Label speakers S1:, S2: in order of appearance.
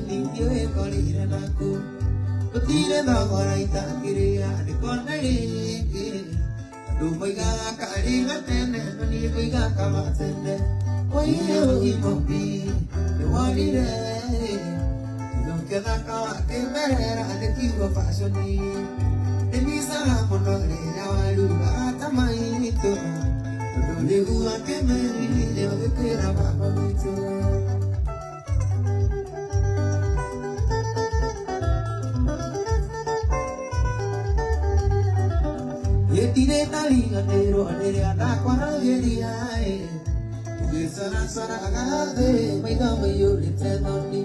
S1: limpio e colire la cu. Potire da guaraita kiria de conare ke. Du boiga kari gatene ni boiga kamatene. Oye oye mopi de walire. No queda ka que vera de kiwa fashioni. De misa monole ya waluga tamaito. Le gua que me le de que era papito. Le tiré talina nero nere ata kwa geria e. Tu sana sana agade mai ga mai yo le tenoni.